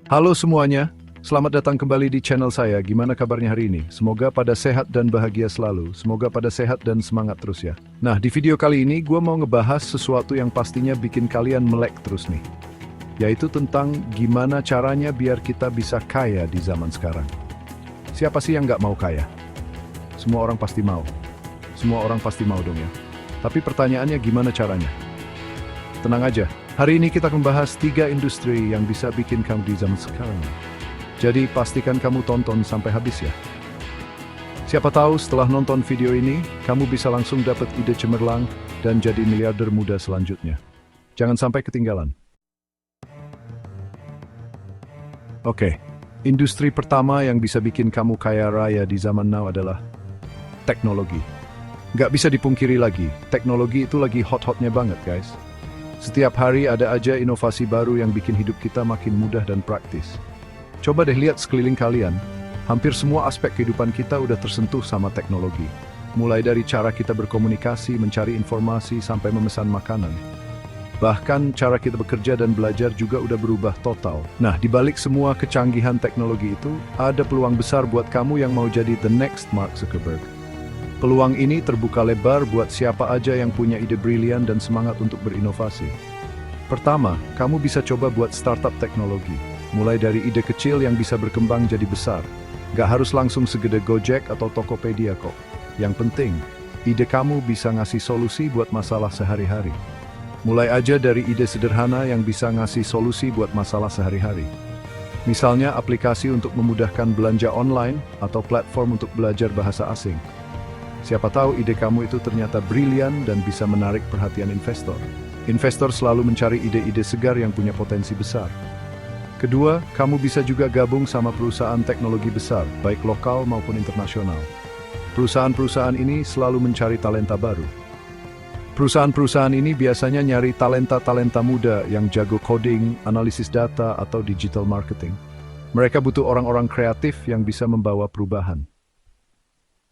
Halo semuanya, selamat datang kembali di channel saya. Gimana kabarnya hari ini? Semoga pada sehat dan bahagia selalu. Semoga pada sehat dan semangat terus ya. Nah, di video kali ini gue mau ngebahas sesuatu yang pastinya bikin kalian melek terus nih. Yaitu tentang gimana caranya biar kita bisa kaya di zaman sekarang. Siapa sih yang nggak mau kaya? Semua orang pasti mau. Semua orang pasti mau dong ya. Tapi pertanyaannya gimana caranya? Tenang aja, hari ini kita membahas 3 industri yang bisa bikin kamu di zaman sekarang. Jadi pastikan kamu tonton sampai habis ya. Siapa tahu setelah nonton video ini, kamu bisa langsung dapat ide cemerlang dan jadi miliarder muda selanjutnya. Jangan sampai ketinggalan. Oke, industri pertama yang bisa bikin kamu kaya raya di zaman now adalah teknologi. Nggak bisa dipungkiri lagi, teknologi itu lagi hot-hotnya banget guys. Setiap hari ada aja inovasi baru yang bikin hidup kita makin mudah dan praktis. Coba deh lihat sekeliling kalian, hampir semua aspek kehidupan kita udah tersentuh sama teknologi. Mulai dari cara kita berkomunikasi, mencari informasi, sampai memesan makanan. Bahkan cara kita bekerja dan belajar juga udah berubah total. Nah, di balik semua kecanggihan teknologi itu, ada peluang besar buat kamu yang mau jadi the next Mark Zuckerberg. Peluang ini terbuka lebar buat siapa aja yang punya ide brilian dan semangat untuk berinovasi. Pertama, kamu bisa coba buat startup teknologi. Mulai dari ide kecil yang bisa berkembang jadi besar. Gak harus langsung segede Gojek atau Tokopedia kok. Yang penting, ide kamu bisa ngasih solusi buat masalah sehari-hari. Mulai aja dari ide sederhana yang bisa ngasih solusi buat masalah sehari-hari. Misalnya aplikasi untuk memudahkan belanja online atau platform untuk belajar bahasa asing. Siapa tahu ide kamu itu ternyata brilian dan bisa menarik perhatian investor. Investor selalu mencari ide-ide segar yang punya potensi besar. Kedua, kamu bisa juga gabung sama perusahaan teknologi besar, baik lokal maupun internasional. Perusahaan-perusahaan ini selalu mencari talenta baru. Perusahaan-perusahaan ini biasanya nyari talenta-talenta muda yang jago coding, analisis data, atau digital marketing. Mereka butuh orang-orang kreatif yang bisa membawa perubahan.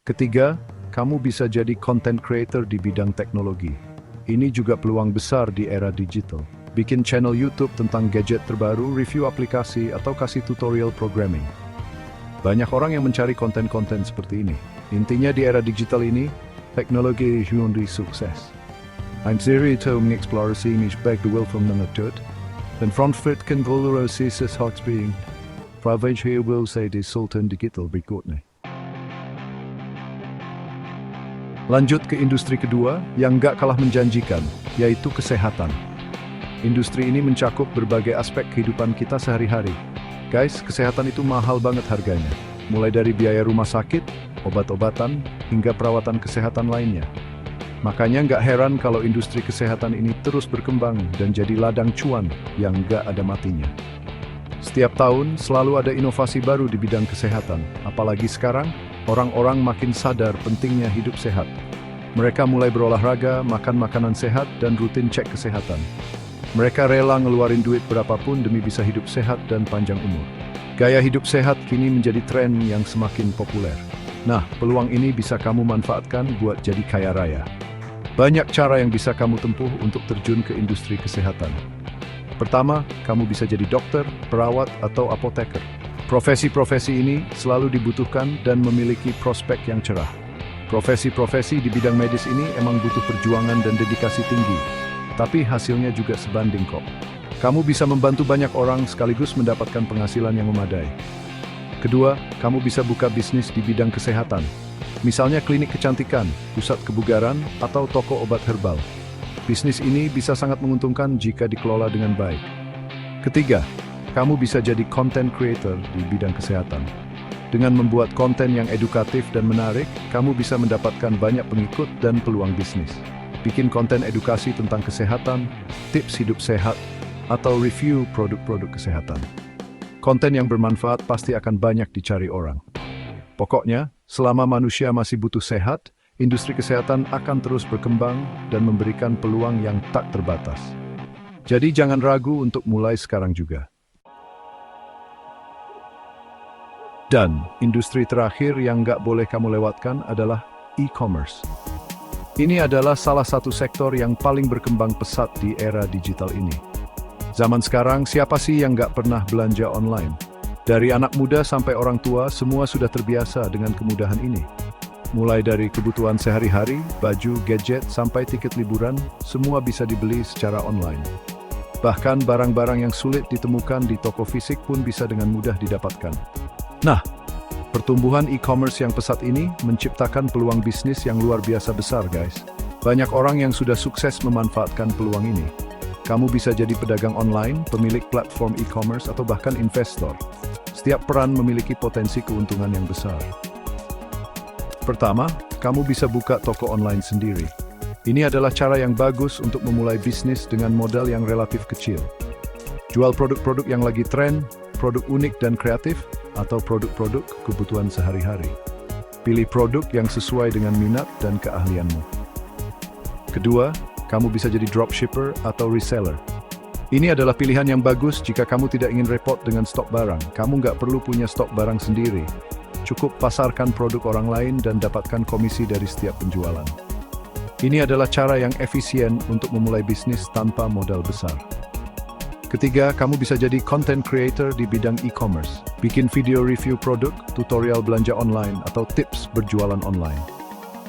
Ketiga, kamu bisa jadi content creator di bidang teknologi. Ini juga peluang besar di era digital. Bikin channel YouTube tentang gadget terbaru, review aplikasi, atau kasih tutorial programming. Banyak orang yang mencari konten-konten seperti ini. Intinya di era digital ini, teknologi kunci sukses. Ein serie itu mengeksplorasi niche baik de wil van mengetut, dan frontfitkan vulnerositas hoxbeing. Pravage hier wil say di sultan digital berikutnya. Lanjut ke industri kedua yang gak kalah menjanjikan, yaitu kesehatan. Industri ini mencakup berbagai aspek kehidupan kita sehari-hari. Guys, kesehatan itu mahal banget harganya. Mulai dari biaya rumah sakit, obat-obatan, hingga perawatan kesehatan lainnya. Makanya gak heran kalau industri kesehatan ini terus berkembang dan jadi ladang cuan yang gak ada matinya. Setiap tahun selalu ada inovasi baru di bidang kesehatan, apalagi sekarang, orang-orang makin sadar pentingnya hidup sehat. Mereka mulai berolahraga, makan makanan sehat, dan rutin cek kesehatan. Mereka rela ngeluarin duit berapapun demi bisa hidup sehat dan panjang umur. Gaya hidup sehat kini menjadi tren yang semakin populer. Nah, peluang ini bisa kamu manfaatkan buat jadi kaya raya. Banyak cara yang bisa kamu tempuh untuk terjun ke industri kesehatan. Pertama, kamu bisa jadi dokter, perawat, atau apoteker. Profesi-profesi ini selalu dibutuhkan dan memiliki prospek yang cerah. Profesi-profesi di bidang medis ini emang butuh perjuangan dan dedikasi tinggi, tapi hasilnya juga sebanding kok. Kamu bisa membantu banyak orang sekaligus mendapatkan penghasilan yang memadai. Kedua, kamu bisa buka bisnis di bidang kesehatan. Misalnya klinik kecantikan, pusat kebugaran, atau toko obat herbal. Bisnis ini bisa sangat menguntungkan jika dikelola dengan baik. Ketiga, kamu bisa jadi content creator di bidang kesehatan. Dengan membuat konten yang edukatif dan menarik, kamu bisa mendapatkan banyak pengikut dan peluang bisnis. Bikin konten edukasi tentang kesehatan, tips hidup sehat, atau review produk-produk kesehatan. Konten yang bermanfaat pasti akan banyak dicari orang. Pokoknya, selama manusia masih butuh sehat, industri kesehatan akan terus berkembang dan memberikan peluang yang tak terbatas. Jadi jangan ragu untuk mulai sekarang juga. Dan industri terakhir yang nggak boleh kamu lewatkan adalah e-commerce. Ini adalah salah satu sektor yang paling berkembang pesat di era digital ini. Zaman sekarang, siapa sih yang nggak pernah belanja online? Dari anak muda sampai orang tua, semua sudah terbiasa dengan kemudahan ini. Mulai dari kebutuhan sehari-hari, baju, gadget, sampai tiket liburan, semua bisa dibeli secara online. Bahkan barang-barang yang sulit ditemukan di toko fisik pun bisa dengan mudah didapatkan. Nah, pertumbuhan e-commerce yang pesat ini menciptakan peluang bisnis yang luar biasa besar, guys. Banyak orang yang sudah sukses memanfaatkan peluang ini. Kamu bisa jadi pedagang online, pemilik platform e-commerce, atau bahkan investor. Setiap peran memiliki potensi keuntungan yang besar. Pertama, kamu bisa buka toko online sendiri. Ini adalah cara yang bagus untuk memulai bisnis dengan modal yang relatif kecil. Jual produk-produk yang lagi tren, produk unik dan kreatif, atau produk-produk kebutuhan sehari-hari. Pilih produk yang sesuai dengan minat dan keahlianmu. Kedua, kamu bisa jadi dropshipper atau reseller. Ini adalah pilihan yang bagus jika kamu tidak ingin repot dengan stok barang. Kamu nggak perlu punya stok barang sendiri. Cukup pasarkan produk orang lain dan dapatkan komisi dari setiap penjualan. Ini adalah cara yang efisien untuk memulai bisnis tanpa modal besar. Ketiga, kamu bisa jadi content creator di bidang e-commerce. Bikin video review produk, tutorial belanja online, atau tips berjualan online.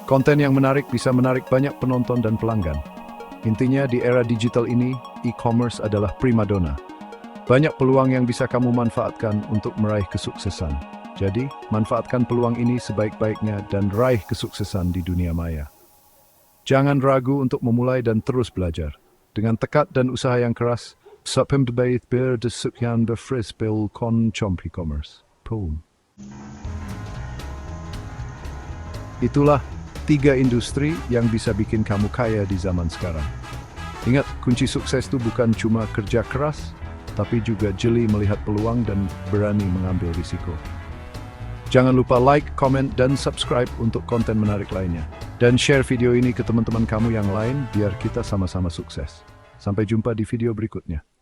Konten yang menarik bisa menarik banyak penonton dan pelanggan. Intinya, di era digital ini, e-commerce adalah primadona. Banyak peluang yang bisa kamu manfaatkan untuk meraih kesuksesan. Jadi, manfaatkan peluang ini sebaik-baiknya dan raih kesuksesan di dunia maya. Jangan ragu untuk memulai dan terus belajar. Dengan tekad dan usaha yang keras, Sapemdebait berdesukyan befrispil kon chomp e-commerce. Boom. Itulah 3 industri yang bisa bikin kamu kaya di zaman sekarang. Ingat, kunci sukses itu bukan cuma kerja keras, tapi juga jeli melihat peluang dan berani mengambil risiko. Jangan lupa like, comment, dan subscribe untuk konten menarik lainnya. Dan share video ini ke teman-teman kamu yang lain biar kita sama-sama sukses. Sampai jumpa di video berikutnya.